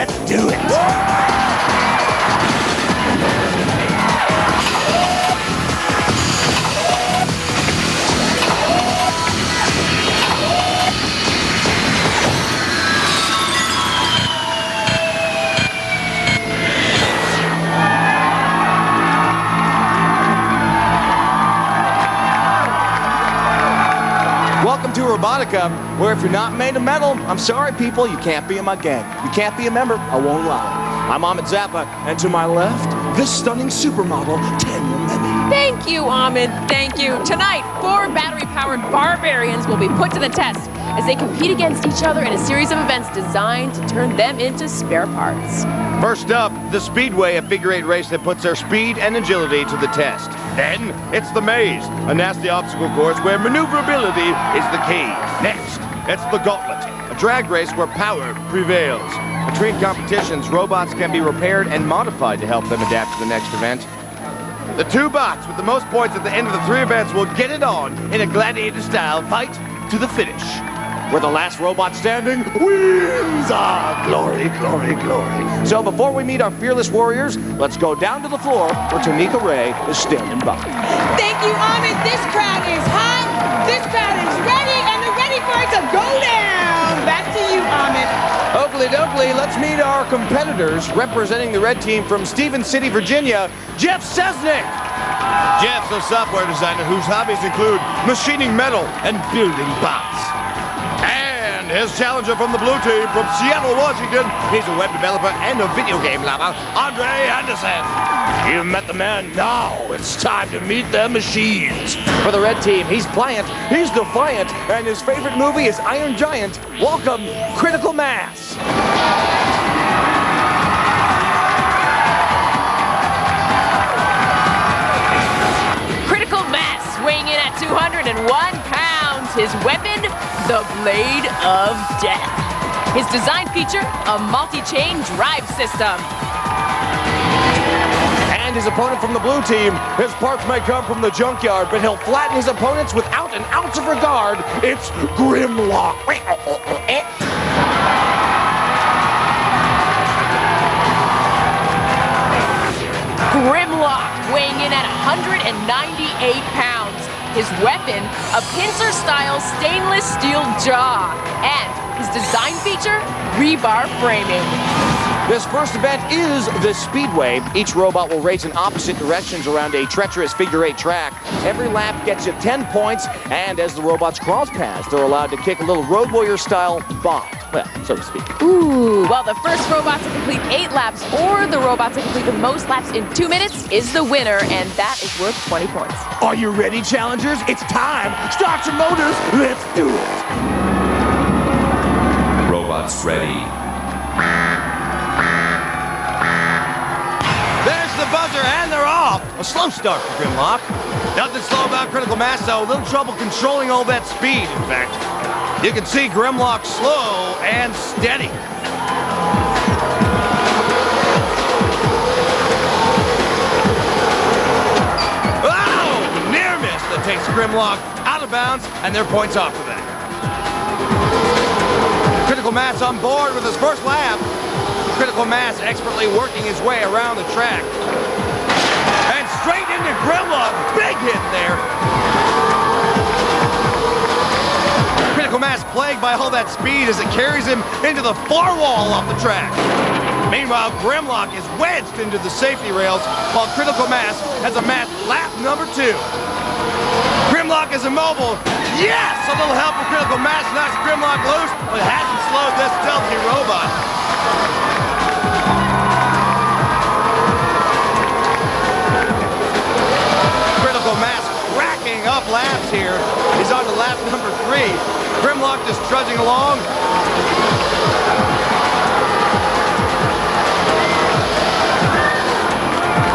Let's do it. Welcome to Robotica, where if you're not made of metal, I'm sorry people, you can't be in my gang. You can't be a member, I won't lie. I'm Ahmed Zappa, and to my left, this stunning supermodel, Tanya Lemon. Thank you, Ahmed, thank you. Tonight, 4 battery-powered barbarians will be put to the test as they compete against each other in a series of events designed to turn them into spare parts. First up, the Speedway, a figure-8 race that puts their speed and agility to the test. Then, it's the Maze, a nasty obstacle course where maneuverability is the key. Next, it's the Gauntlet, a drag race where power prevails. Between competitions, robots can be repaired and modified to help them adapt to the next event. The 2 bots with the most points at the end of the 3 events will get it on in a gladiator-style fight to the finish, where the last robot standing wins. Ah, glory, glory, glory. So before we meet our fearless warriors, let's go down to the floor where Tanika Ray is standing by. Thank you, Ahmed. This crowd is hot. This crowd is ready, and they're ready for it to go down. Back to you, Ahmed. Oakley dokley, let's meet our competitors. Representing the red team from Stephen City, Virginia, Jeff Sesnick. Jeff's a software designer whose hobbies include machining metal and building bots. And his challenger from the blue team from Seattle, Washington, he's a web developer and a video game lover, Andre Anderson. You've met the man, now it's time to meet the machines. For the red team, he's pliant, he's defiant, and his favorite movie is Iron Giant. Welcome, Critical Mass. Critical Mass, weighing in at 201 pounds. His weapon, the Blade of Death. His design feature, a multi-chain drive system. And his opponent from the blue team, his parts may come from the junkyard, but he'll flatten his opponents without an ounce of regard. It's Grimlock. Grimlock, weighing in at 198 pounds. His weapon, a pincer-style stainless steel jaw. And his design feature, rebar framing. This first event is the Speedway. Each robot will race in opposite directions around a treacherous figure-8 track. Every lap gets you 10 points, and as the robots cross paths, they're allowed to kick a little Road Warrior-style bomb. Well, so to speak. Ooh, well, the first robot to complete 8 laps or the robot to complete the most laps in 2 minutes is the winner, and that is worth 20 points. Are you ready, challengers? It's time. Start your motors. Let's do it. Robots ready. There's the buzzer, and they're off. A slow start for Grimlock. Nothing slow about Critical Mass, though. A little trouble controlling all that speed, in fact. You can see Grimlock slow and steady. Oh! Near miss that takes Grimlock out of bounds, and their points off for that. Critical Mass on board with his first lap. Critical Mass expertly working his way around the track. And straight into Grimlock. Big hit there. Critical Mass plagued by all that speed as it carries him into the far wall off the track. Meanwhile, Grimlock is wedged into the safety rails while Critical Mass has amassed lap number 2. Grimlock is immobile. Yes! A little help from Critical Mass knocks Grimlock loose, but it hasn't slowed this stealthy robot. Critical Mass racking up laps here. He's on to lap number 3. Grimlock just trudging along.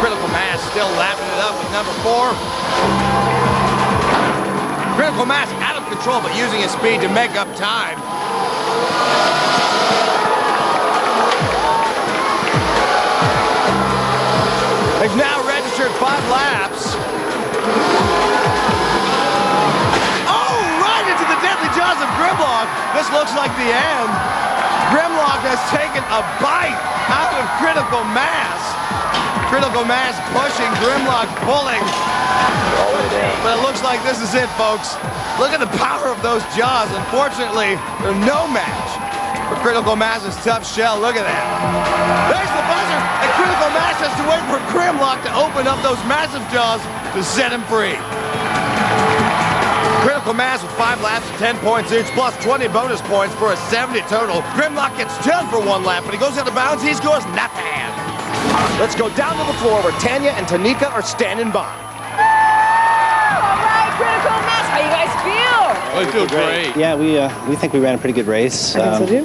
Critical Mass still lapping it up with number 4. Critical Mass out of control, but using his speed to make up time. They've now registered 5 laps. Oh, right into the deadly jaws of Grimlock. This looks like the end. Grimlock has taken a bite out of Critical Mass. Critical Mass pushing, Grimlock pulling. But it looks like this is it, folks. Look at the power of those jaws. Unfortunately, they're no match for Critical Mass's tough shell. Look at that. There's the buzzer, and Critical Mass has to wait for Grimlock to open up those massive jaws to set him free. Critical Mass with 5 laps, 10 points each, plus 20 bonus points for a 70 total. Grimlock gets 10 for 1 lap, but he goes out of bounds. He scores nothing. Let's go down to the floor where Tanya and Tanika are standing by. All right, Critical Mass, how you guys feel? I feel great. Yeah, we think we ran a pretty good race. I think so too.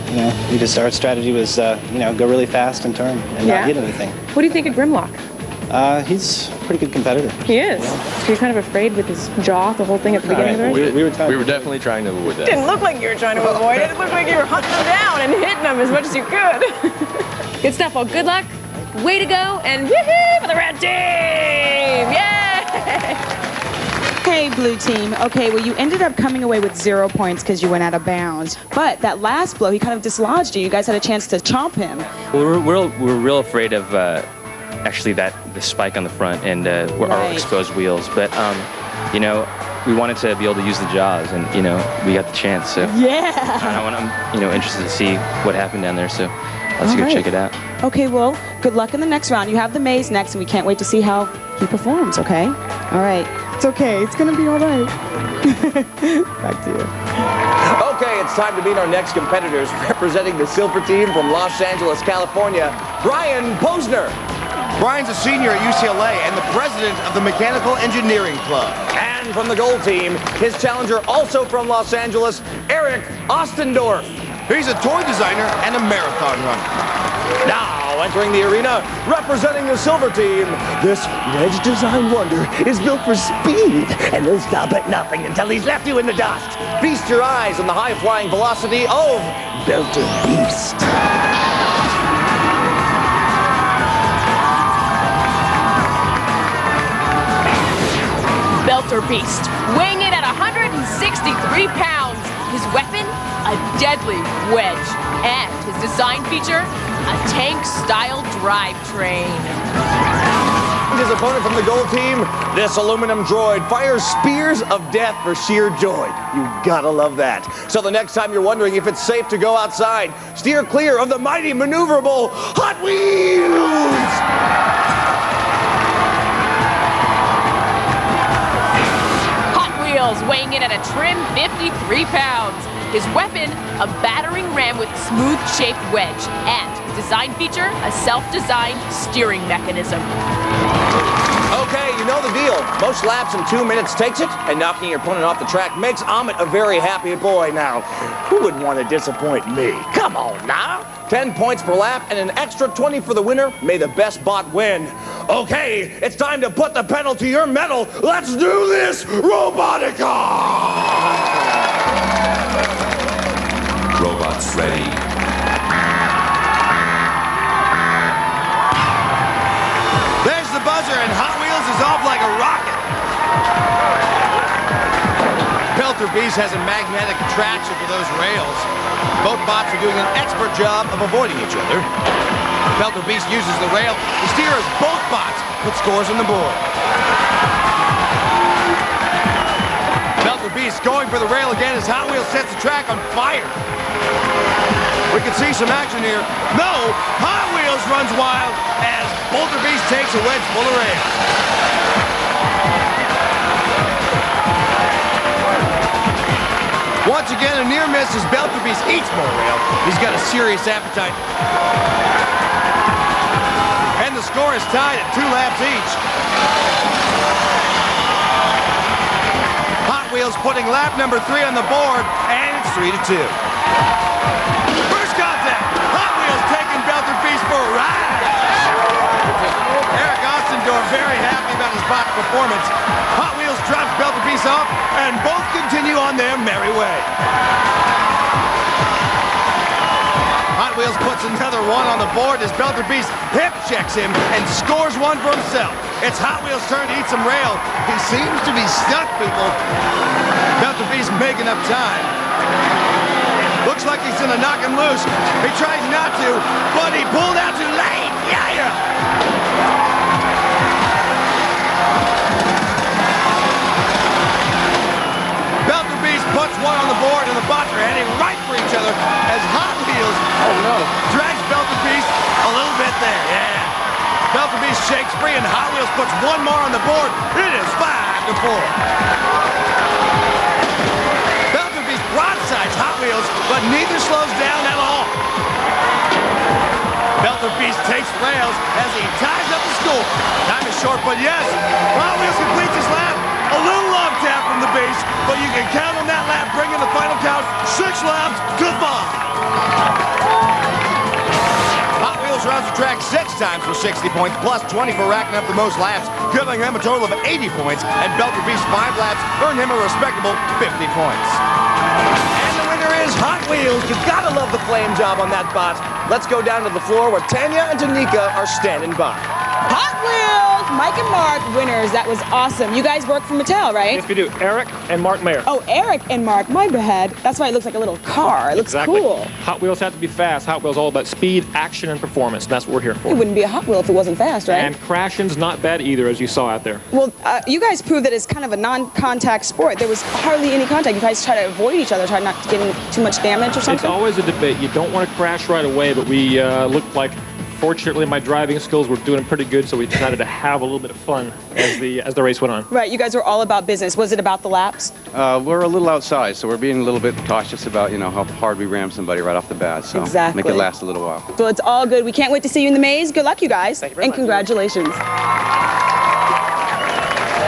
Yeah, we just our strategy was go really fast and turn and not hit anything. What do you think of Grimlock? He's a pretty good competitor. He is. So you're kind of afraid with his jaw, the whole thing at the beginning of the race? We We were definitely trying to avoid that. Didn't look like you were trying to avoid it. It looked like you were hunting them down and hitting them as much as you could. Good stuff. Well, good luck. Way to go. And woohoo for the red team. Yay! Hey, blue team. Okay, well, you ended up coming away with 0 points because you went out of bounds. But that last blow, he kind of dislodged you. You guys had a chance to chomp him. We're real afraid of actually the spike on the front and our exposed wheels. But we wanted to be able to use the jaws, and we got the chance. So I'm interested to see what happened down there. So let's go check it out. Okay, well, good luck in the next round. You have the maze next, and we can't wait to see how he performs, okay? All right. It's okay. It's going to be all right. Back to you. Okay, it's time to meet our next competitors. Representing the silver team from Los Angeles, California, Brian Posner. Brian's a senior at UCLA and the president of the Mechanical Engineering Club. And from the gold team, his challenger, also from Los Angeles, Eric Ostendorf. He's a toy designer and a marathon runner. Now entering the arena, representing the silver team, this wedge design wonder is built for speed, and he'll stop at nothing until he's left you in the dust. Feast your eyes on the high-flying velocity of Belter Beast. Belter Beast, weighing in at 163 pounds. His weapon, a deadly wedge. And his design feature, a tank-style drivetrain. His opponent from the gold team, this aluminum droid, fires spears of death for sheer joy. You gotta love that. So the next time you're wondering if it's safe to go outside, steer clear of the mighty maneuverable Hot Wheels! Weighing in at a trim 53 pounds. His weapon, a battering ram with smooth-shaped wedge. And his design feature, a self-designed steering mechanism. Okay, you know the deal. Most laps in 2 minutes takes it, and knocking your opponent off the track makes Amit a very happy boy. Now, who wouldn't want to disappoint me? Come on now. 10 points per lap and an extra 20 for the winner. May the best bot win. Okay, it's time to put the pedal to your metal. Let's do this, Robotica! Robots ready. There's the buzzer, and Hot Wheels is off like a rocket. Belter Beast has a magnetic attraction to those rails. Both bots are doing an expert job of avoiding each other. Belter Beast uses the rail to steer as both bots put scores on the board. Belter Beast going for the rail again as Hot Wheels sets the track on fire. We can see some action here. No, Hot Wheels runs wild as Belter Beast takes a wedge full of rail. Once again, a near miss as Belter Beast eats more rail. He's got a serious appetite. And the score is tied at 2 laps each. Hot Wheels putting lap number 3 on the board, and it's 3-2. First contact, Hot Wheels taking Belter Beast for a ride. Eric Ostendorf very happy about his bot's performance. Hot Wheels drops Belter Beast off, and both continue on their merry way. Hot Wheels puts another 1 on the board as Belter Beast hip checks him and scores 1 for himself. It's Hot Wheels' turn to eat some rail. He seems to be stuck, people. Belter Beast making up time. Look Looks like he's gonna knock him loose. He tries not to, but he pulled out too late. Yeah. Belter Beast puts one on the board, and the bots are heading right for each other as Hot Wheels drags Belter Beast a little bit there. Yeah. Belter Beast shakes free, and Hot Wheels puts one more on the board. It is 5-4. Belter Beast broadsides Hot Wheels, but neither slows down at all. Belter Beast takes rails as he ties up the score. Time is short, but yes, Hot Wheels completes his lap. A little love tap from the Beast, but you can count on that lap, bringing the final count 6 laps to 5. Hot Wheels rounds the track 6 times for 60 points, plus 20 for racking up the most laps, giving him a total of 80 points, and Belter Beast's 5 laps earned him a respectable 50 points. And the winner is Hot Wheels. You gotta love the flame job on that bot. Let's go down to the floor where Tanya and Danica are standing by. Hot Wheels, Mike and Mark, winners. That was awesome. You guys work for Mattel, right? Yes, we do. Eric and Mark Mayer. Oh, Eric and Mark, my bad. That's why it looks like a little car. It looks cool. Hot Wheels have to be fast. Hot Wheels all about speed, action, and performance. And that's what we're here for. It wouldn't be a Hot Wheel if it wasn't fast, right? And crashing's not bad either, as you saw out there. Well, you guys proved that it's kind of a non-contact sport. There was hardly any contact. You guys try to avoid each other, try not to get in too much damage or something? It's always a debate. You don't want to crash right away, but we looked like, fortunately, my driving skills were doing pretty good, so we decided to have a little bit of fun as the race went on. Right, you guys were all about business. Was it about the laps? We're a little outside, so we're being a little bit cautious about, how hard we ram somebody right off the bat. So exactly. Make it last a little while. So it's all good. We can't wait to see you in the maze. Good luck, you guys. Thank you very and much. Congratulations.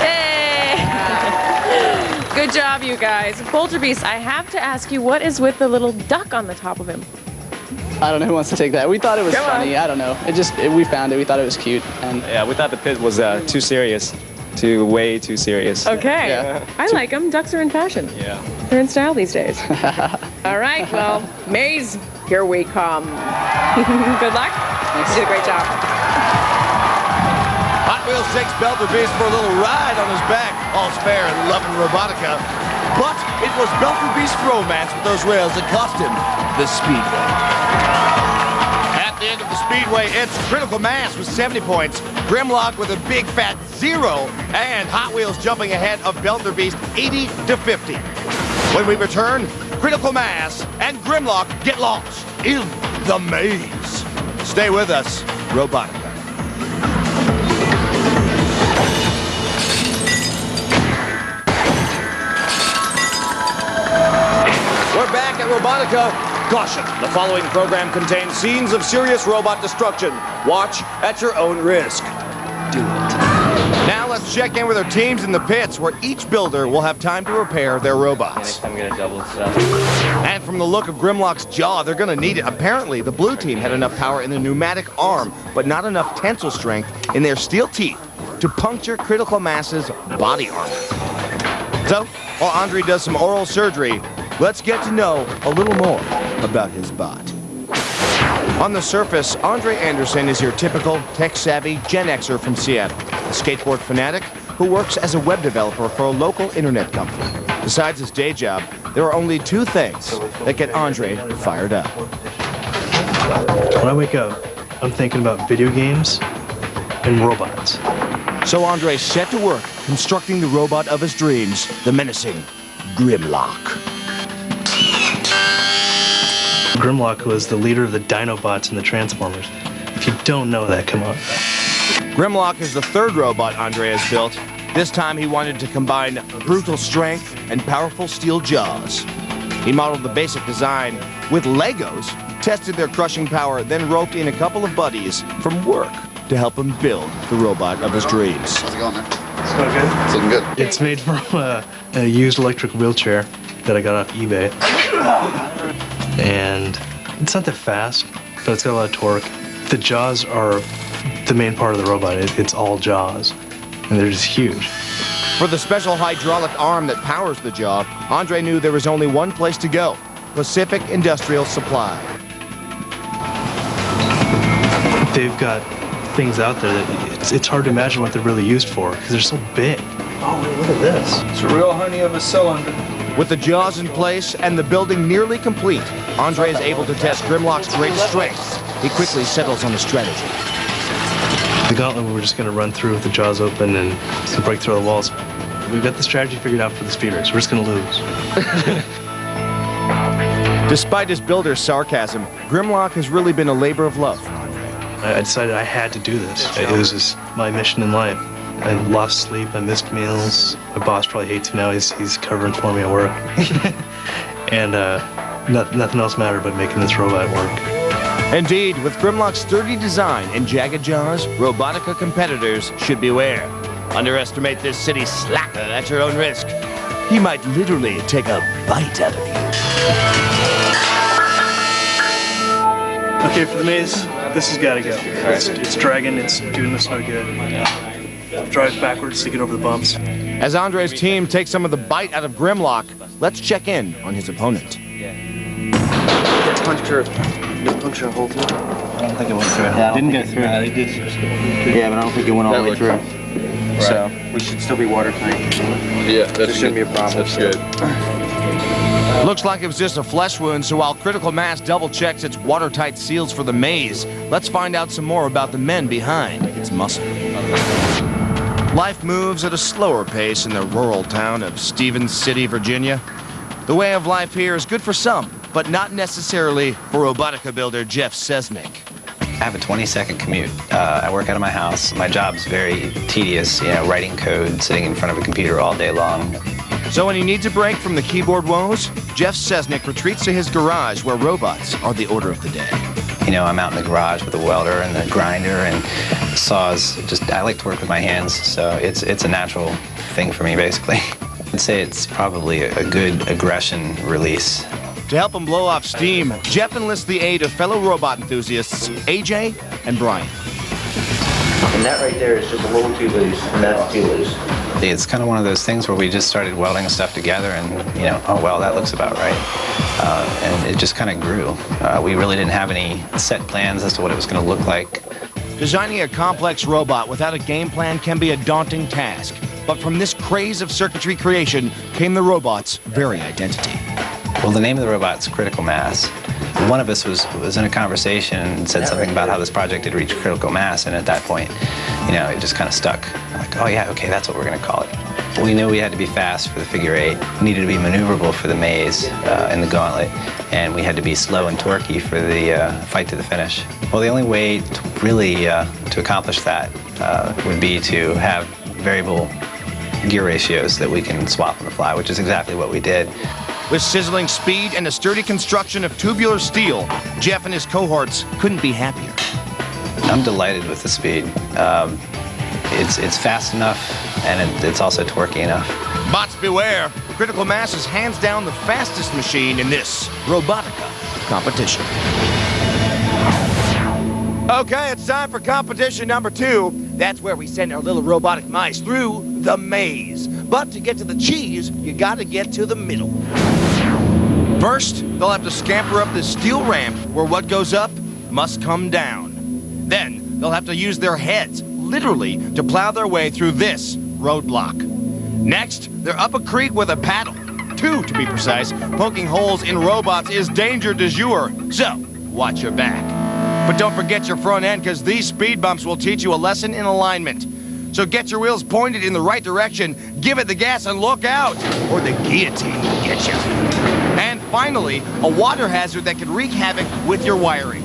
Hey! Good job, you guys. Belter Beast, I have to ask you, what is with the little duck on the top of him? I don't know who wants to take that. We thought it was funny. I don't know. We found it. We thought it was cute. And Yeah, we thought the pit was too serious. Way too serious. Okay. Yeah. I like them. Ducks are in fashion. Yeah. They're in style these days. All right, well, maze, here we come. Good luck. Thanks. You did a great job. Hot Wheels takes Belter Beast for a little ride on his back. All's fair in love and Robotica. But it was Belter Beast's romance with those rails that cost him the Speedway. At the end of the Speedway, it's Critical Mass with 70 points, Grimlock with a big fat 0, and Hot Wheels jumping ahead of Belter Beast 80-50. When we return, Critical Mass and Grimlock get lost in the maze. Stay with us, Robotica. We're back at Robotica. Caution, the following program contains scenes of serious robot destruction. Watch at your own risk. Do it. Now let's check in with our teams in the pits, where each builder will have time to repair their robots. I'm gonna double stuff. And from the look of Grimlock's jaw, they're gonna need it. Apparently, the blue team had enough power in the pneumatic arm, but not enough tensile strength in their steel teeth to puncture Critical Mass's body armor. So, while Andre does some oral surgery, let's get to know a little more about his bot. On the surface, Andre Anderson is your typical tech-savvy Gen Xer from Seattle, a skateboard fanatic who works as a web developer for a local internet company. Besides his day job, there are only 2 things that get Andre fired up. When I wake up, I'm thinking about video games and robots. So Andre's set to work constructing the robot of his dreams, the menacing Grimlock. Grimlock was the leader of the Dinobots and the Transformers. If you don't know that, come on. Grimlock is the 3rd robot Andre has built. This time he wanted to combine brutal strength and powerful steel jaws. He modeled the basic design with Legos, tested their crushing power, then roped in a couple of buddies from work to help him build the robot of his dreams. How's it going, man? It's going good. It's looking good. It's made from a used electric wheelchair that I got off eBay. And it's not that fast, but it's got a lot of torque. The jaws are the main part of the robot. It's all jaws, and they're just huge. For the special hydraulic arm that powers the jaw, Andre knew there was only one place to go: Pacific Industrial Supply. They've got things out there that it's hard to imagine what they're really used for because they're so big. Oh, look at this. It's a real honey of a cylinder. With the jaws in place and the building nearly complete, Andre is able to test Grimlock's great strengths. He quickly settles on a strategy. The gauntlet, we're just going to run through with the jaws open and break through the walls. We've got the strategy figured out for the speed race. We're just going to lose. Despite his builder's sarcasm, Grimlock has really been a labor of love. I decided I had to do this. It was just my mission in life. I lost sleep, I missed meals. My boss probably hates me now, he's covering for me at work. And nothing else mattered but making this robot work. Indeed, with Grimlock's sturdy design and jagged jaws, Robotica competitors should beware. Underestimate this city slacker at your own risk. He might literally take a bite out of you. Okay, for the maze, this has got to go. It's dragging, it's doing us no good. Drive backwards to get over the bumps. As Andre's team takes some of the bite out of Grimlock, let's check in on his opponent. Let's puncture a hole through. I don't think it went through. Yeah, didn't go through. They did. Yeah, but I don't think it went all the way through. Right. So we should still be watertight. Yeah, that shouldn't be a problem. That's good. Looks like it was just a flesh wound, so while Critical Mass double-checks its watertight seals for the maze, let's find out some more about the men behind its muscle. Life moves at a slower pace in the rural town of Stevens City, Virginia. The way of life here is good for some, but not necessarily for Robotica builder Jeff Sesnick. I have a 20-second commute. I work out of my house. My job's very tedious, writing code, sitting in front of a computer all day long. So when he needs a break from the keyboard woes, Jeff Sesnick retreats to his garage where robots are the order of the day. I'm out in the garage with a welder and a grinder and saws. I like to work with my hands, so it's a natural thing for me, basically. I'd say it's probably a good aggression release. To help him blow off steam, Jeff enlists the aid of fellow robot enthusiasts, AJ and Brian. And that right there is just a little too loose, and that's too loose. It's kind of one of those things where we just started welding stuff together and, oh, well, that looks about right. And it just kind of grew. We really didn't have any set plans as to what it was going to look like. Designing a complex robot without a game plan can be a daunting task. But from this craze of circuitry creation came the robot's very identity. Well, the name of the robot's Critical Mass. One of us was in a conversation and said something about how this project had reached critical mass, and at that point, it just kind of stuck. Like, oh yeah, okay, that's what we're going to call it. We knew we had to be fast for the figure eight, needed to be maneuverable for the maze and the gauntlet, and we had to be slow and torquey for the fight to the finish. Well, the only way to really to accomplish that would be to have variable gear ratios that we can swap on the fly, which is exactly what we did. With sizzling speed and a sturdy construction of tubular steel, Jeff and his cohorts couldn't be happier. I'm delighted with the speed. It's fast enough, and it's also torquey enough. Bots beware! Critical Mass is hands down the fastest machine in this Robotica competition. Okay, it's time for competition number 2. That's where we send our little robotic mice through the maze. But to get to the cheese, you gotta get to the middle. First, they'll have to scamper up this steel ramp where what goes up must come down. Then, they'll have to use their heads, literally, to plow their way through this roadblock. Next, they're up a creek with a paddle. 2, to be precise. Poking holes in robots is danger du jour, so watch your back. But don't forget your front end, because these speed bumps will teach you a lesson in alignment. So get your wheels pointed in the right direction, give it the gas, and look out, or the guillotine will get you. And finally, a water hazard that can wreak havoc with your wiring.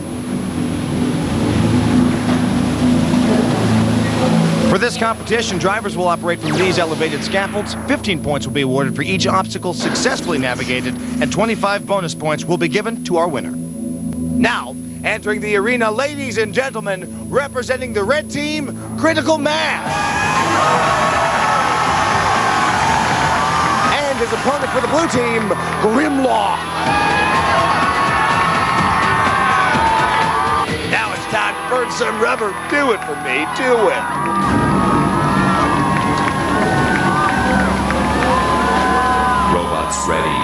For this competition, drivers will operate from these elevated scaffolds. 15 points will be awarded for each obstacle successfully navigated, and 25 bonus points will be given to our winner. Now, entering the arena, ladies and gentlemen, representing the red team, Critical Mass. And his opponent for the blue team, Grimlock. Now it's time to burn some rubber. Do it for me, do it. Robots ready.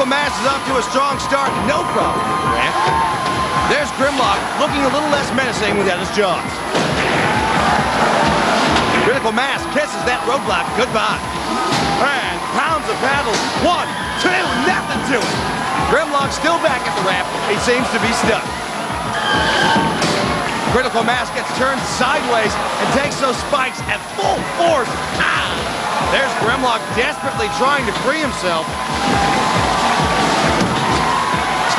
Mass is off to a strong start, no problem. There's Grimlock, looking a little less menacing without his jaws. Critical Mass kisses that roadblock goodbye. And pounds the paddle. 1, 2, nothing to it. Grimlock's still back at the ramp. He seems to be stuck. Critical Mass gets turned sideways and takes those spikes at full force. Ah! There's Grimlock desperately trying to free himself.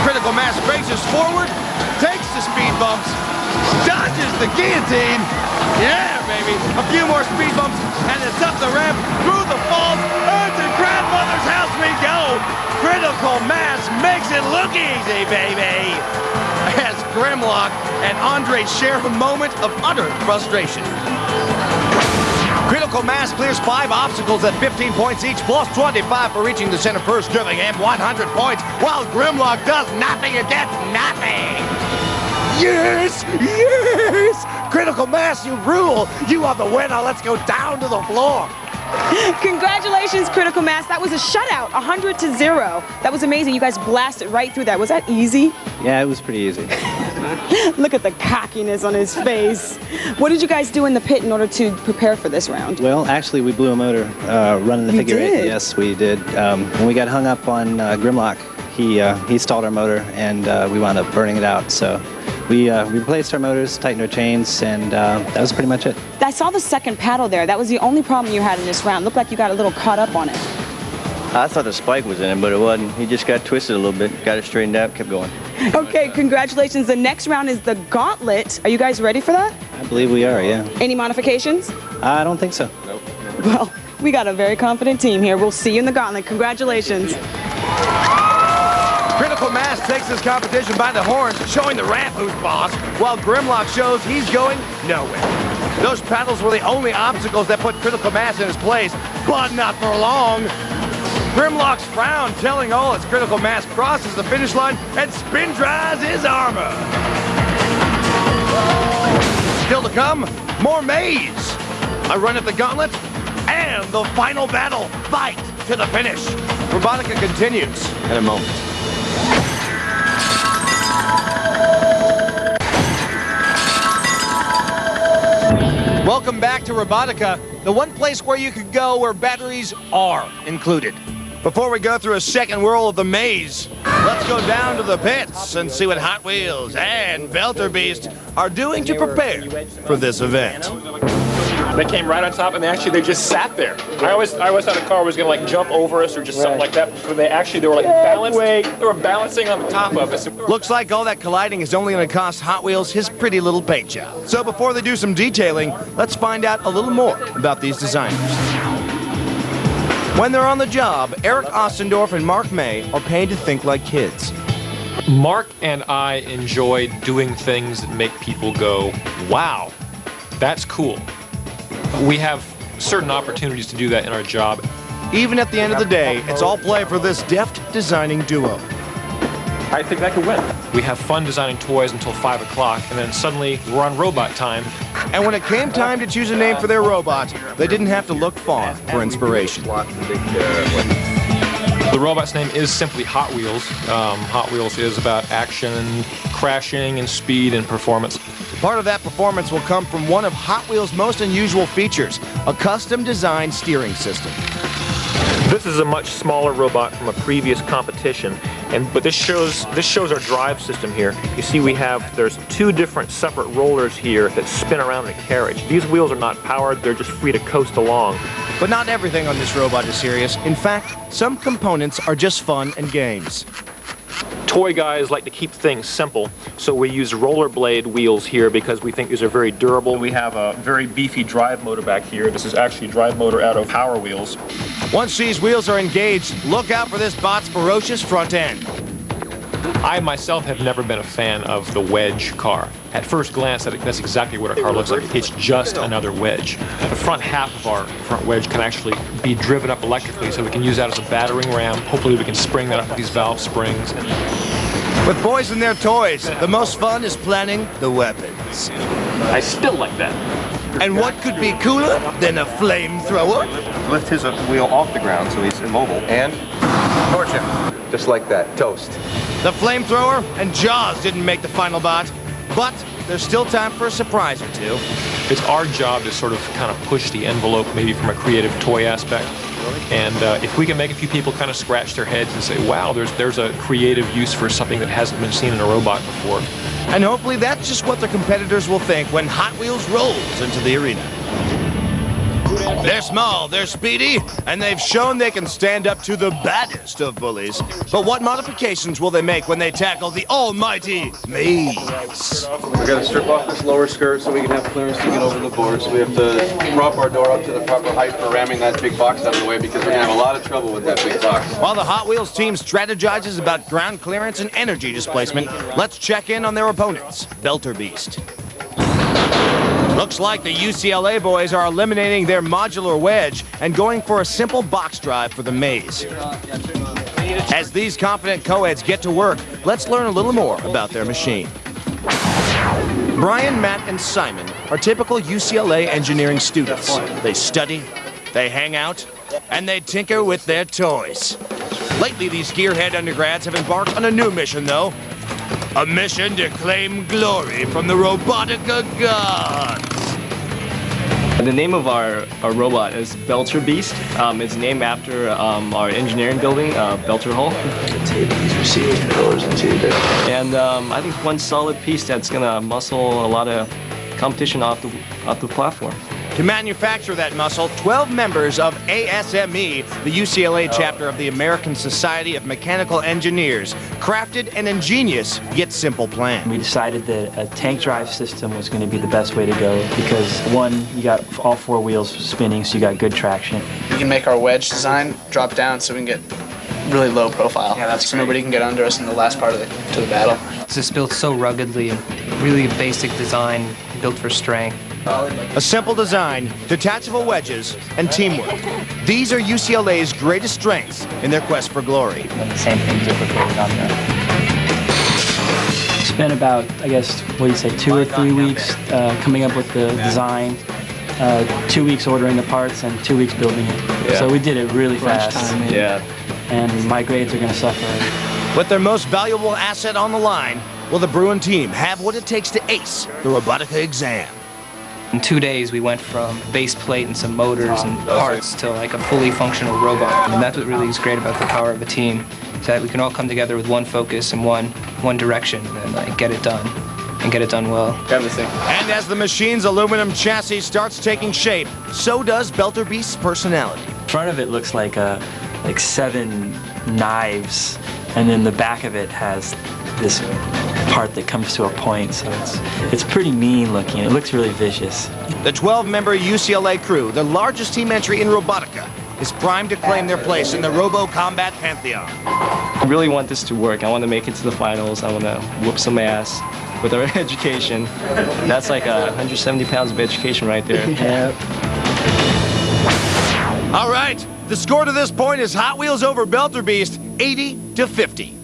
Critical Mass races forward, takes the speed bumps, dodges the guillotine. Yeah, baby. A few more speed bumps, and it's up the ramp, through the falls, and to grandmother's house we go. Critical Mass makes it look easy, baby. As Grimlock and Andre share a moment of utter frustration. Critical Mass clears 5 obstacles at 15 points each, plus 25 for reaching the center first, giving him 100 points, while Grimlock does nothing and gets nothing. Yes! Yes! Critical Mass, you rule! You are the winner! Let's go down to the floor! Congratulations, Critical Mass. That was a shutout, 100-0. That was amazing. You guys blasted right through that. Was that easy? Yeah, it was pretty easy. Look at the cockiness on his face. What did you guys do in the pit in order to prepare for this round? Well, actually, we blew a motor running the figure eight. Yes, we did. When we got hung up on Grimlock, he stalled our motor, and we wound up burning it out. So we replaced our motors, tightened our chains, and that was pretty much it. I saw the second paddle there. That was the only problem you had in this round. Looked like you got a little caught up on it. I thought the spike was in it, but it wasn't. He just got twisted a little bit, got it straightened out, kept going. Okay, congratulations. The next round is the gauntlet. Are you guys ready for that? I believe we are, yeah. Any modifications? I don't think so. Nope. Well, we got a very confident team here. We'll see you in the gauntlet. Congratulations. Critical Mass takes this competition by the horns, showing the ramp who's boss, while Grimlock shows he's going nowhere. Those paddles were the only obstacles that put Critical Mass in his place, but not for long. Grimlock's frown telling all as Critical Mass crosses the finish line and spin drives his armor. Still to come, more maze. A run at the gauntlet, and the final battle, fight to the finish. Robotica continues in a moment. Welcome back to Robotica, the one place where you could go where batteries are included. Before we go through a second whirl of the maze, let's go down to the pits and see what Hot Wheels and Belter Beast are doing to prepare for this event. They came right on top, and they just sat there. I always thought a car was gonna like jump over us or just something like that. But they were like balanced. They were balancing on the top of us. Looks like all that colliding is only gonna cost Hot Wheels his pretty little paint job. So before they do some detailing, let's find out a little more about these designers. When they're on the job, Eric Ostendorf and Mark May are paid to think like kids. Mark and I enjoy doing things that make people go, wow, that's cool. We have certain opportunities to do that in our job. Even at the end of the day, it's all play for this deft designing duo. I think that could win. We have fun designing toys until 5 o'clock, and then suddenly we're on robot time. And when it came time to choose a name for their robot, they didn't have to look far for inspiration. The robot's name is simply Hot Wheels. Hot Wheels is about action, crashing, and speed and performance. Part of that performance will come from one of Hot Wheels' most unusual features, a custom-designed steering system. This is a much smaller robot from a previous competition, but this shows our drive system here. You see there's 2 different separate rollers here that spin around in a carriage. These wheels are not powered, they're just free to coast along. But not everything on this robot is serious. In fact, some components are just fun and games. Toy guys like to keep things simple, so we use rollerblade wheels here because we think these are very durable. We have a very beefy drive motor back here. This is actually a drive motor out of Power Wheels. Once these wheels are engaged, look out for this bot's ferocious front end. I myself have never been a fan of the wedge car. At first glance, that's exactly what our car looks like. It's just another wedge. The front half of our front wedge can actually be driven up electrically, so we can use that as a battering ram. Hopefully we can spring that up with these valve springs. With boys and their toys, the most fun is planning the weapons. I still like that. And what could be cooler than a flamethrower? Lift his wheel off the ground so he's immobile and torch him. Just like that. Toast. The flamethrower and Jaws didn't make the final bot, but there's still time for a surprise or two. It's our job to sort of kind of push the envelope, maybe from a creative toy aspect. And if we can make a few people kind of scratch their heads and say, wow, there's a creative use for something that hasn't been seen in a robot before. And hopefully that's just what their competitors will think when Hot Wheels rolls into the arena. They're small, they're speedy, and they've shown they can stand up to the baddest of bullies. But what modifications will they make when they tackle the almighty maze? We got to strip off this lower skirt so we can have clearance to get over the board. So we have to prop our door up to the proper height for ramming that big box out of the way, because we're going to have a lot of trouble with that big box. While the Hot Wheels team strategizes about ground clearance and energy displacement, let's check in on their opponents, Belter Beast. Looks like the UCLA boys are eliminating their modular wedge and going for a simple box drive for the maze. As these confident co-eds get to work, let's learn a little more about their machine. Brian, Matt, and Simon are typical UCLA engineering students. They study, they hang out, and they tinker with their toys. Lately, these gearhead undergrads have embarked on a new mission, though. A mission to claim glory from the Robotica gods. The name of our robot is Belter Beast. It's named after our engineering building, Belter Hall. And I think one solid piece that's gonna muscle a lot of competition off the platform. To manufacture that muscle, 12 members of ASME, the UCLA chapter of the American Society of Mechanical Engineers, crafted an ingenious yet simple plan. We decided that a tank drive system was going to be the best way to go because, one, you got all four wheels spinning, so you got good traction. We can make our wedge design drop down so we can get really low profile. Yeah, that's so nobody can get under us in the last part of the battle. It's just built so ruggedly and really basic design, built for strength. A simple design, detachable wedges, and teamwork. These are UCLA's greatest strengths in their quest for glory. And the same things duplicated on there. Spent about, I guess, what do you say, 2 or 3 weeks coming up with the design, 2 weeks ordering the parts, and 2 weeks building it. Yeah. So we did it really fast. Yeah. And my grades are going to suffer. With their most valuable asset on the line, will the Bruin team have what it takes to ace the Robotica exam? In 2 days, we went from base plate and some motors and parts to like a fully functional robot. And that's what really is great about the power of a team, is that we can all come together with one focus and one direction and like get it done, and get it done well. Everything. And as the machine's aluminum chassis starts taking shape, so does Belter Beast's personality. Front of it looks like 7 knives, and then the back of it has this part that comes to a point, so it's pretty mean looking. It looks really vicious. The 12-member UCLA crew, the largest team entry in Robotica, is primed to claim their place in the Robo-Combat Pantheon. I really want this to work. I want to make it to the finals. I want to whoop some ass with our education. That's like 170 pounds of education right there. Yeah. All right, the score to this point is Hot Wheels over Belter Beast, 80-50.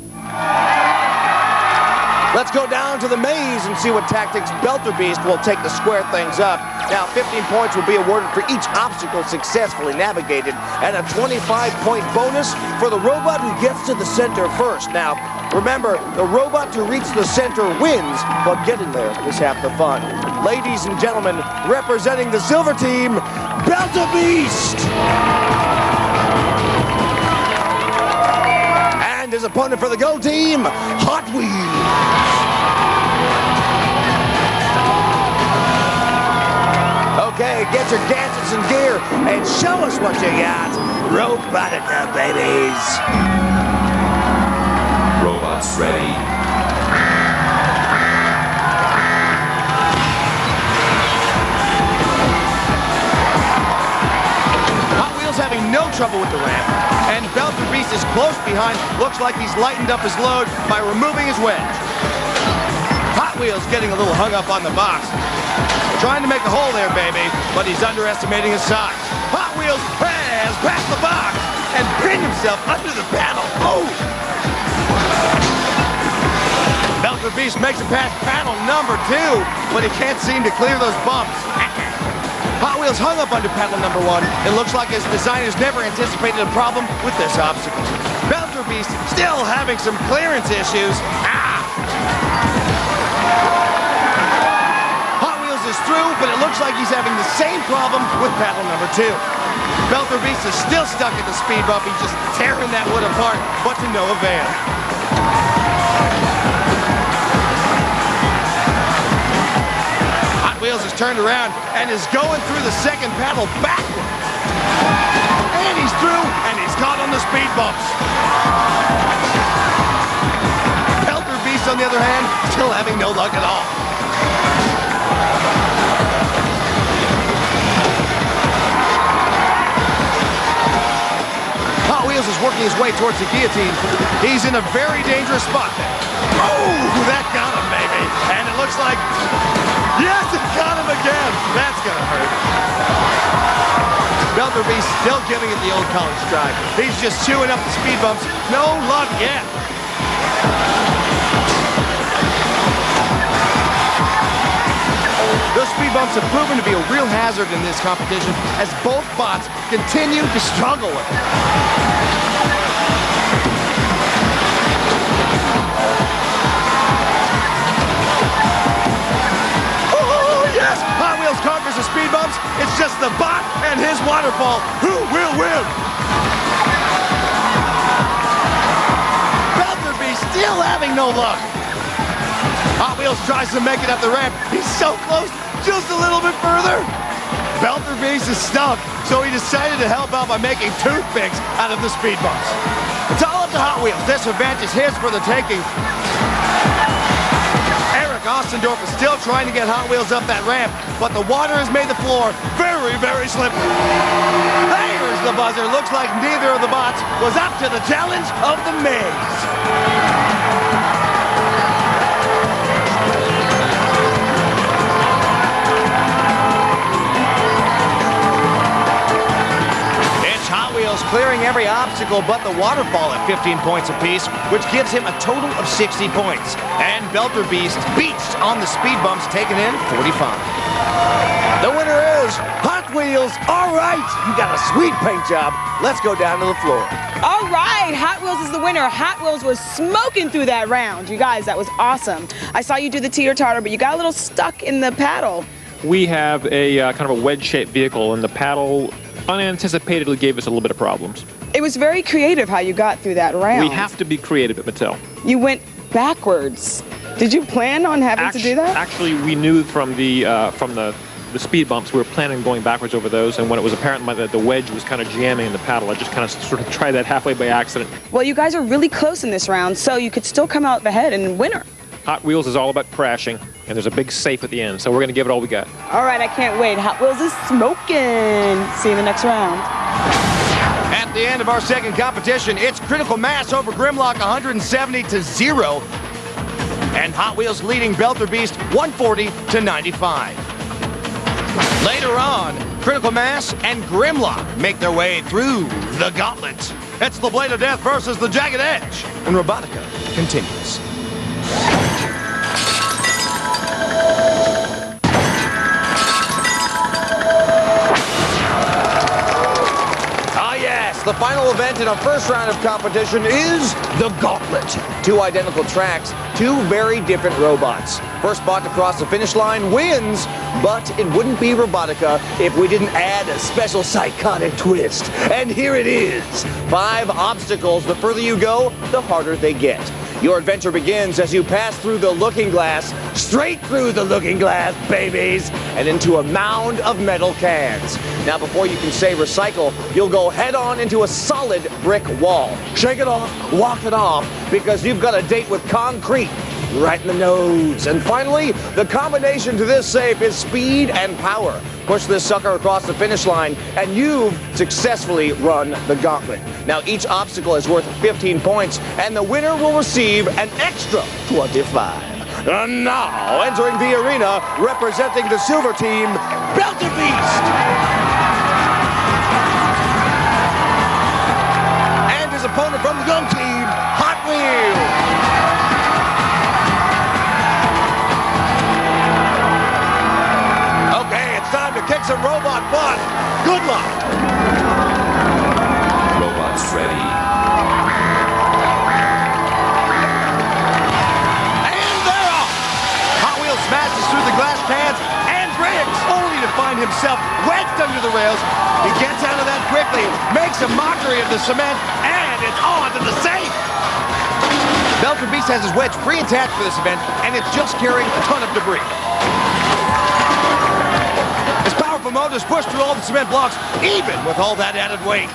Let's go down to the maze and see what tactics Belter Beast will take to square things up. Now, 15 points will be awarded for each obstacle successfully navigated, and a 25-point bonus for the robot who gets to the center first. Now, remember, the robot to reach the center wins, but getting there is half the fun. Ladies and gentlemen, representing the silver team, Belter Beast! And his opponent for the gold team, Hot Wheels. Okay, get your gadgets and gear and show us what you got. Robotica, babies. Robots ready. Hot Wheels having no trouble with the ramp, and Belter Beast is close behind. Looks like he's lightened up his load by removing his wedge. Hot Wheels getting a little hung up on the box. Trying to make a hole there, baby, but he's underestimating his size. Hot Wheels has passed the box and pinned himself under the panel. Oh! Belter Beast makes it past panel number 2, but he can't seem to clear those bumps. Hot Wheels hung up under panel number 1. It looks like his designers never anticipated a problem with this obstacle. Belter Beast still having some clearance issues. is through, but it looks like he's having the same problem with battle number 2. Belter Beast is still stuck at the speed bump. He's just tearing that wood apart, but to no avail. Hot Wheels has turned around and is going through the second paddle backwards. And he's through, and he's caught on the speed bumps. Belter Beast, on the other hand, still having no luck at all. Hot Wheels is working his way towards the guillotine. He's in a very dangerous spot there. Oh, that got him, baby. And it looks like, yes, it got him again. That's gonna hurt. Belter Beast still giving it the old college stride. He's just chewing up the speed bumps. No luck yet. Those speed bumps have proven to be a real hazard in this competition as both bots continue to struggle with it. Oh, yes! Hot Wheels conquers the speed bumps. It's just the bot and his waterfall. Who will win? Belter Beast still having no luck. Hot Wheels tries to make it up the ramp. He's so close, just a little bit further. Belter Beast is stuck, so he decided to help out by making toothpicks out of the speed bumps. It's all up to Hot Wheels. This event is his for the taking. Eric Ostendorf is still trying to get Hot Wheels up that ramp, but the water has made the floor very, very slippery. There's the buzzer. Looks like neither of the bots was up to the challenge of the maze. Clearing every obstacle but the waterfall at 15 points apiece, which gives him a total of 60 points. And Belter Beast beats on the speed bumps, taking in 45. The winner is Hot Wheels. All right, you got a sweet paint job. Let's go down to the floor. All right, Hot Wheels is the winner. Hot Wheels was smoking through that round. You guys, that was awesome. I saw you do the teeter-totter, but you got a little stuck in the paddle. We have a kind of a wedge-shaped vehicle, and the paddle unanticipatedly gave us a little bit of problems. It was very creative how you got through that round. We have to be creative at Mattel. You went backwards. Did you plan on having to do that? Actually, we knew from the speed bumps we were planning on going backwards over those, and when it was apparent that the wedge was kind of jamming in the paddle, I just kind of sort of tried that halfway by accident. Well, you guys are really close in this round, so you could still come out ahead and winner. Hot Wheels is all about crashing, and there's a big safe at the end, so we're going to give it all we got. All right, I can't wait. Hot Wheels is smoking. See you in the next round. At the end of our second competition, it's Critical Mass over Grimlock 170-0, and Hot Wheels leading Belter Beast 140-95. Later on, Critical Mass and Grimlock make their way through the gauntlet. It's the Blade of Death versus the Jagged Edge, and Robotica continues. The final event in our first round of competition is the Gauntlet. 2 identical tracks, 2 very different robots. First bot to cross the finish line wins, but it wouldn't be Robotica if we didn't add a special psychotic twist. And here it is. 5 obstacles. The further you go, the harder they get. Your adventure begins as you pass through the looking glass, straight through the looking glass, babies, and into a mound of metal cans. Now, before you can say recycle, you'll go head-on into a solid brick wall. Shake it off, walk it off, because you've got a date with concrete right in the nose. And finally, the combination to this safe is speed and power. Push this sucker across the finish line, and you've successfully run the gauntlet. Now, each obstacle is worth 15 points, and the winner will receive an extra 25. And now, entering the arena, representing the silver team, Belter Beast! And his opponent from the gold team, Hot Wheels! Time to kick some robot butt. Good luck. Robots ready. And they're off. Hot Wheels smashes through the glass cans and himself wedged under the rails. He gets out of that quickly, makes a mockery of the cement, and it's on to the safe. Belter Beast has his wedge pre-attached for this event, and it's just carrying a ton of debris. His powerful motors push through all the cement blocks, even with all that added weight.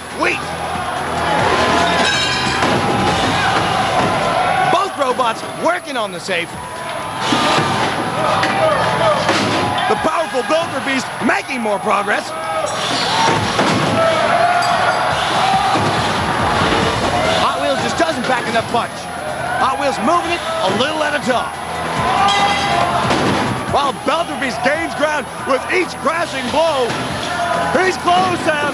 Both robots working on the safe. The powerful Belter Beast making more progress. Hot Wheels just doesn't pack enough punch. Hot Wheels moving it a little at a time. While Belter Beast gains ground with each crashing blow. He's close, Sam.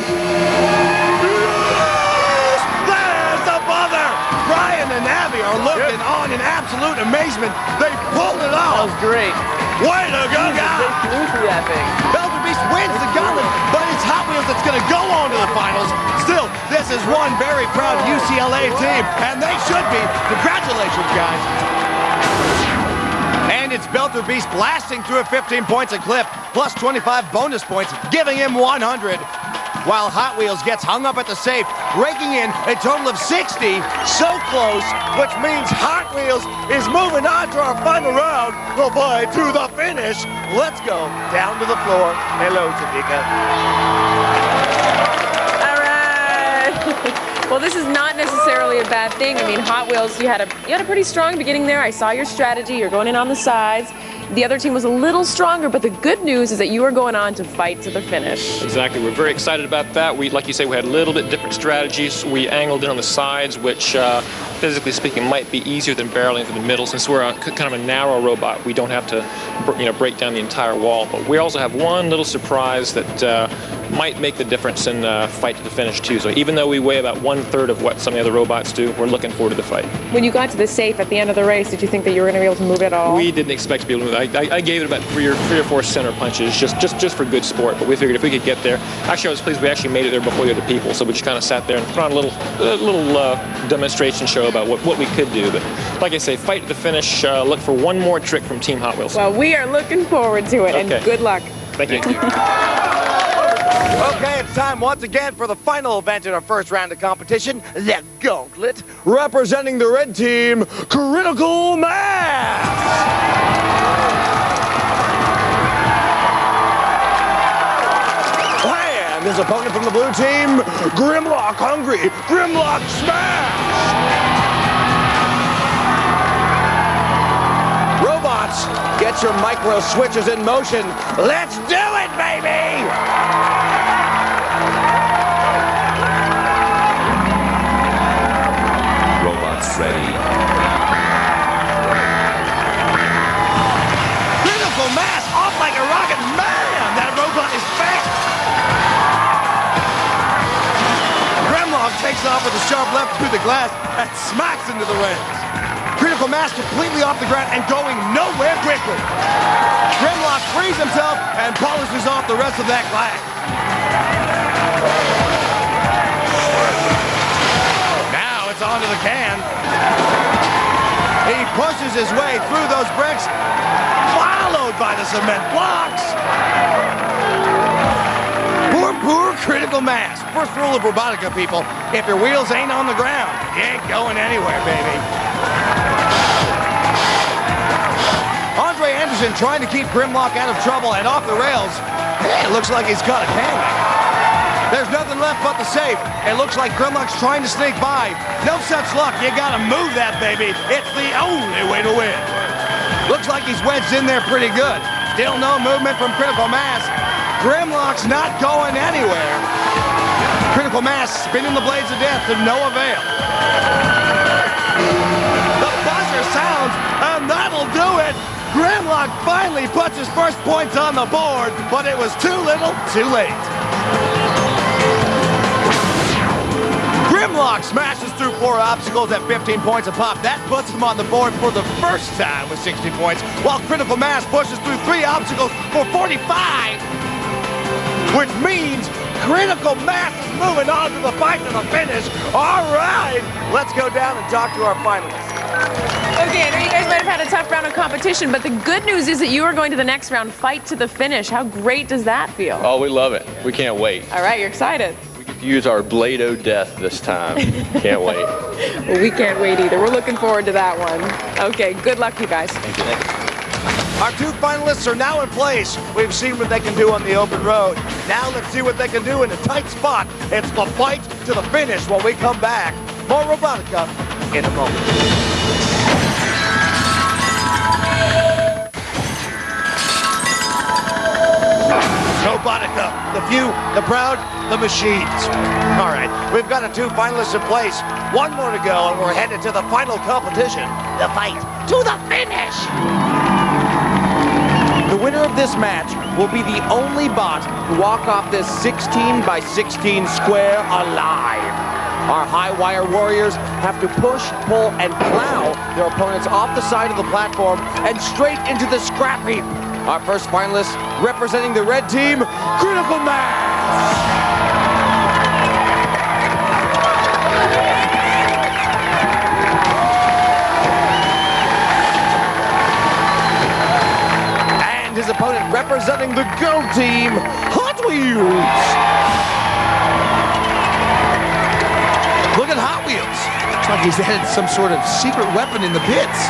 Yes! There's the buzzer! Brian and Abby are looking on in absolute amazement. They pulled it off. That was great. Way to go, guys! They flew through that thing. Belter Beast wins the gauntlet, but it's Hot Wheels that's going to go on to the finals. Still, this is one very proud UCLA team, and they should be. Congratulations, guys. And it's Belter Beast blasting through at 15 points a clip, plus 25 bonus points, giving him 100. While Hot Wheels gets hung up at the safe, raking in a total of 60. So close, which means Hot Wheels is moving on to our final round. Oh boy, to the finish. Let's go down to the floor. Hello, Tadika. All right. Well, this is not necessarily a bad thing. I mean, Hot Wheels, you had a pretty strong beginning there. I saw your strategy. You're going in on the sides. The other team was a little stronger, but the good news is that you are going on to fight to the finish. Exactly. We're very excited about that. Like you say, we had a little bit different strategies. We angled in on the sides, which physically speaking might be easier than barreling through the middle. Since we're kind of a narrow robot, we don't have to break down the entire wall. But we also have one little surprise that might make the difference in fight to the finish too. So even though we weigh about 1/3 of what some of the other robots do, we're looking forward to the fight. When you got to the safe at the end of the race, did you think that you were going to be able to move it at all? We didn't expect to be able to move it. I gave it about three or four center punches just for good sport. But we figured if we could get there. Actually, I was pleased we actually made it there before the other people. So we just kind of sat there and put on a little demonstration show about what we could do. But like I say, fight to the finish. Look for one more trick from Team Hot Wheels. Well, we are looking forward to it, and good luck. Thank you. Okay, it's time once again for the final event in our first round of competition, the Gauntlet. Representing the red team, Critical Mass! And his opponent from the blue team, Grimlock Hungry, Grimlock Smash! Robots, get your micro switches in motion. Let's do it, baby! Robots ready. Critical Mass off like a rocket. Man, that robot is fast. Grimlock takes off with a sharp left through the glass and smacks into the rails. Critical Mass completely off the ground and going nowhere quickly. Grimlock frees himself and polishes off the rest of that glass. Now it's onto the can. He pushes his way through those bricks, followed by the cement blocks. Poor Critical Mass. First rule of Robotica, people. If your wheels ain't on the ground, you ain't going anywhere, baby. Andre Anderson trying to keep Grimlock out of trouble and off the rails. Hey, it looks like he's got a hanging. There's nothing left but the safe. It looks like Grimlock's trying to sneak by. No such luck. You gotta move that, baby. It's the only way to win. Looks like he's wedged in there pretty good. Still no movement from Critical Mass. Grimlock's not going anywhere. Critical Mass spinning the blades of death to no avail. The buzzer sounds, and that'll do it. Grimlock finally puts his first points on the board, but it was too little, too late. Grimlock smashes through 4 obstacles at 15 points a pop. That puts him on the board for the first time with 60 points, while Critical Mass pushes through 3 obstacles for 45, which means Critical Mass is moving on to the fight to the finish. All right, let's go down and talk to our finalists. Okay, I know you guys might have had a tough round of competition, but the good news is that you are going to the next round, fight to the finish. How great does that feel? Oh, we love it. We can't wait. All right, you're excited. Use our Blade of Death this time. Can't wait. Well, we can't wait either. We're looking forward to that one. Okay, good luck, you guys. Thank you. Our 2 finalists are now in place. We've seen what they can do on the open road. Now let's see what they can do in a tight spot. It's the fight to the finish when we come back. More Robotica in a moment. Robotica, the few, the proud, the machines. All right, we've got our 2 finalists in place. 1 more to go, and we're headed to the final competition. The fight to the finish. The winner of this match will be the only bot to walk off this 16 by 16 square alive. Our high wire warriors have to push, pull, and plow their opponents off the side of the platform and straight into the scrap heap. Our first finalist, representing the red team, Critical Mass! And his opponent, representing the gold team, Hot Wheels! Look at Hot Wheels. Looks like he's had some sort of secret weapon in the pits.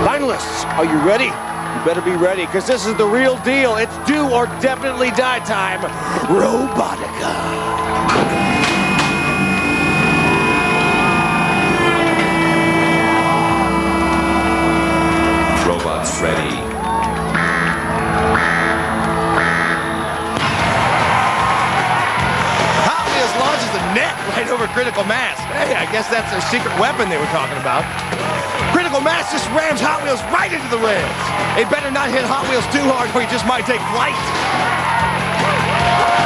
Finalists, are you ready? You better be ready, because this is the real deal. It's do or definitely die time. Robotica. Robots ready. Hot Wheels launches a net right over Critical Mass. Hey, I guess that's their secret weapon they were talking about. Critical Mass just rams Hot Wheels right into the rails. They better not hit Hot Wheels too hard or he just might take flight.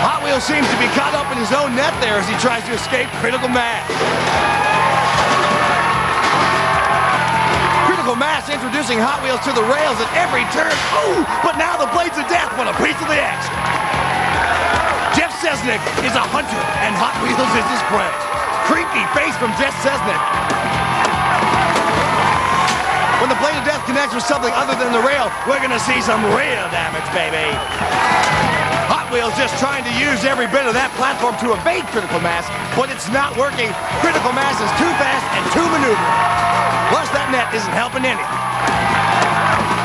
Hot Wheels seems to be caught up in his own net there as he tries to escape Critical Mass. Critical Mass introducing Hot Wheels to the rails at every turn. Ooh, but now the Blades of Death want a piece of the action. Jeff Sesnick is a hunter and Hot Wheels is his prey. Creepy face from Jeff Sesnick. When the Blade of Death connects with something other than the rail, we're gonna see some real damage, baby. Hot Wheels just trying to use every bit of that platform to evade Critical Mass, but it's not working. Critical Mass is too fast and too maneuvering. Plus, that net isn't helping any.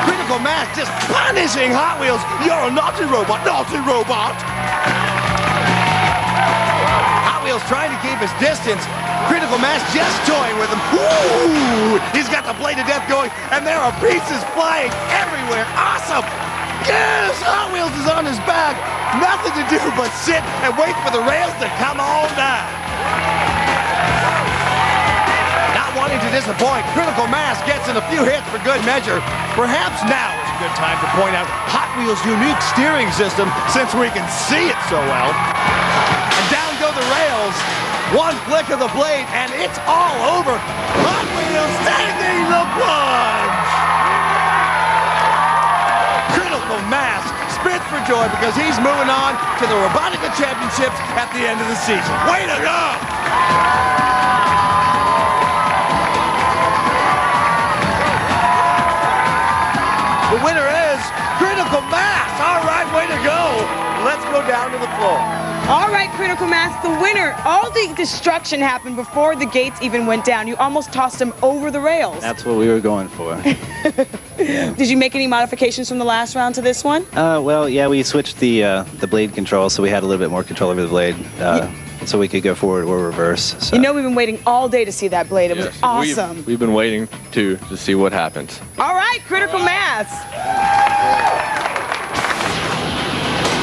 Critical Mass just punishing Hot Wheels. You're a naughty robot, naughty robot. Hot Wheels trying to keep his distance. Critical Mass just toying with him. Ooh! He's got the Blade of Death going, and there are pieces flying everywhere. Awesome! Yes! Hot Wheels is on his back. Nothing to do but sit and wait for the rails to come on down. Not wanting to disappoint, Critical Mass gets in a few hits for good measure. Perhaps now is a good time to point out Hot Wheels' unique steering system since we can see it so well. And down go the rails. One flick of the blade, and it's all over. Hot Wheels taking the plunge. Critical Mass spits for joy because he's moving on to the Robotica Championships at the end of the season. Way to go! The winner is Critical Mass. All right, way to go. Let's go down to the floor. All right, Critical Mass, the winner. All the destruction happened before the gates even went down. You almost tossed him over the rails. That's what we were going for. Did you make any modifications from the last round to this one? Well, yeah, we switched the blade control, so we had a little bit more control over the blade, so we could go forward or reverse. So. You know, we've been waiting all day to see that blade. It was awesome. We've been waiting to see what happens. All right, Critical Mass.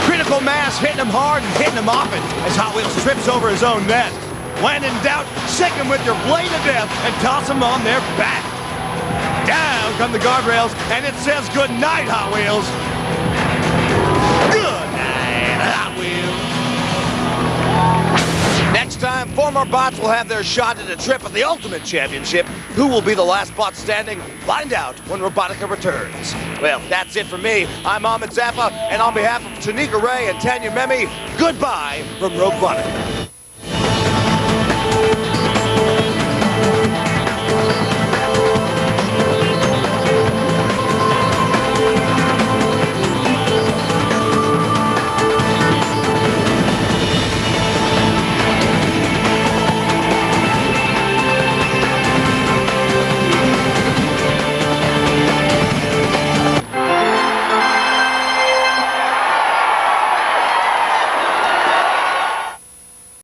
Critical Mass hitting him hard and hitting him often as Hot Wheels trips over his own net. When in doubt, shake him with your Blade of Death and toss him on their back. Down come the guardrails, and it says good night, Hot Wheels. Good night, Hot Wheels. Next time, 4 more bots will have their shot at a trip at the Ultimate Championship. Who will be the last bot standing? Find out when Robotica returns. Well, that's it for me. I'm Ahmed Zappa, and on behalf of Tanika Ray and Tanya Memi, goodbye from Robotica.